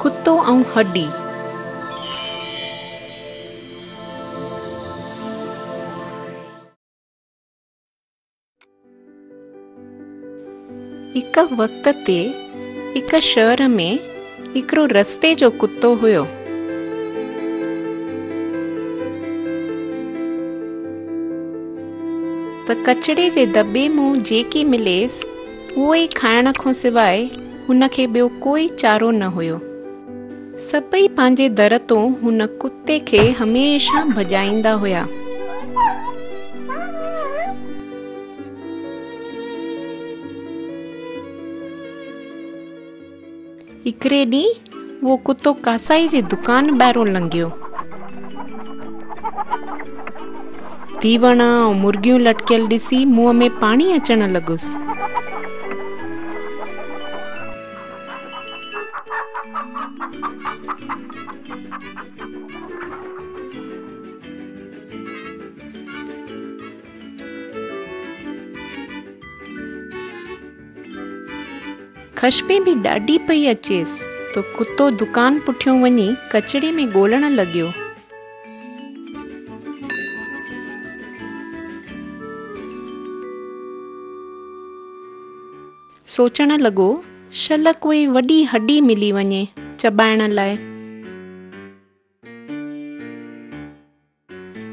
कुत्तो ऐं हड्डी। हिक वक्त ते हिक शहर में हिकिड़ो रस्ते जो कुत्तो हुयो। त कचड़े जे दॿे मूं जेकी मिलेसि उहो ई खाइण खां सवाइ हुनखे ॿियो कोई चारो न हुयो। सभई पंहिंजे दर तों हुन कुत्ते खे हमेशा भॼाईंदा हुया। हिकिड़े ॾींहुं वो कुत्तो कासाई जी दुकान ॿाहिरों लंघियो। तीवण ऐं मुर्गियूं लटकियल ॾिसी मुंहं में पाणी अचण लॻुसि। ख़शबे बि ॾाढी पई अचेसि तो कुत्तो दुकान पुठियों वञी कचड़े में ॻोल्हण लॻियो। सोचण लॻो शल कोई वॾी हड्डी मिली वञे चॿाइण लाइ।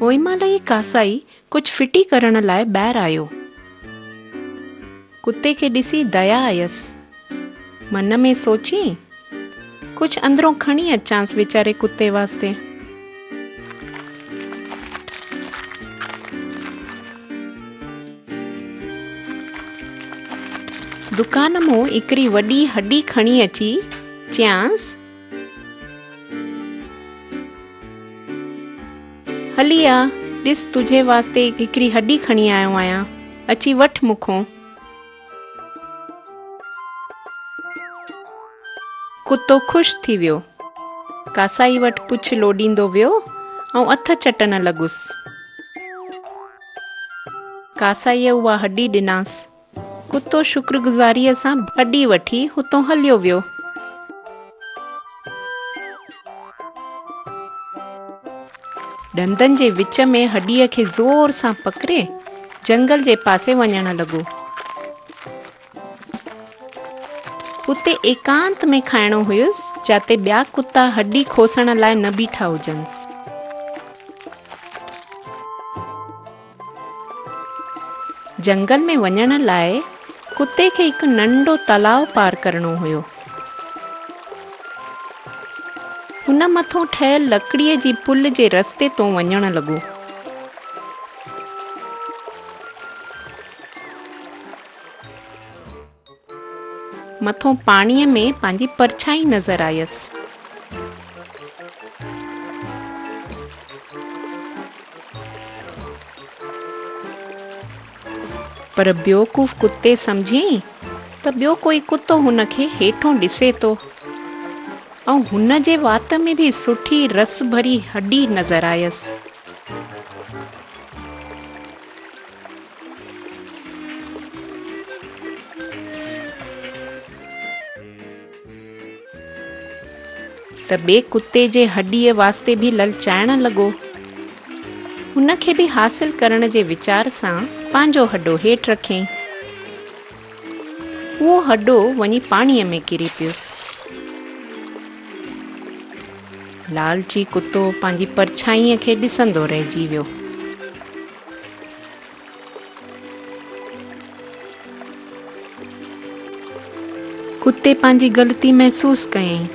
ओहिमहिल ई कासाई कुझु फिटी करण लाइ ॿाहिरि आयो। कुत्ते खे ॾिसी दया आयसि। मन में सोची कुझु अंदरों खणी अचांसि वीचारे कुत्ते वास्ते। दुकान मां हिकिड़ी वॾी हड्डी खणी अची चयांसि, हली आ, ॾिस तुंहिंजे वास्ते हिकिड़ी हड्डी खणी आयो आहियां, अची वठ मूंखों। कुत्तो ख़ुशि थी वियो। कासाई वटि पुछ लोॾींदो वियो ऐं हथ चटण लॻुसि। कासाईअ उहा हड्डी ॾिनासि। कुत्तो शुक्रगुज़ारीअ सां हड्डी वठी हुतां हलियो वियो। ॾंदनि जे विच में हड्डीअ खे ज़ोर सां पकिड़े जंगल जे पासे वञण लॻो। उते एकांत में खाइणो हुयुसि जिते ॿिया कुत्ता हड्डी खोसण लाइ न बीठा हुजनिसि। जंगल में वञण लाइ कुत्ते खे हिकु नंढो तलाउ पार करणो हुयो। हुन मथां ठहियल लकड़ीअ जी पुल जे रस्ते तों वञण लॻो। मथों पाणीअ में पंहिंजी परछाई नज़र आयसि। पर बेवकूफ़ कुत्ते सम्झी त ॿियो कोई कुत्तो हुनखे हेठों ॾिसे थो ऐं हुन जे वात में भी सुठी रस भरी हड्डी नज़र आयसि। त ॿिए कुत्ते जे हड्डीअ वास्ते भी ललचाइण लॻो। हुनखे भी हासिल करण जे वीचार सां पंहिंजो हड्डो हेठि रखियईं। उहो हड्डो वञी पाणीअ में किरी पियुसि। लालची कुत्तो पंहिंजी परछाईअ खे ॾिसंदो रहिजी वियो। कुत्ते पंहिंजी ग़लती महसूसु कयईं।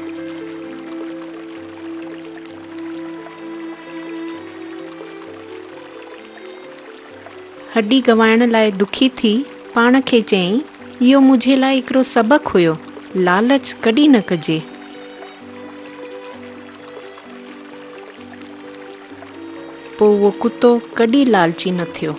हड्डी गवाइण लाइ दुखी थी पाण खे चयईं, इहो मुंहिंजे लाइ हिकिड़ो सबक़ु हुयो, लालच कॾहिं न कजे। पोइ उहो कुत्तो कॾहिं लालची न थियो।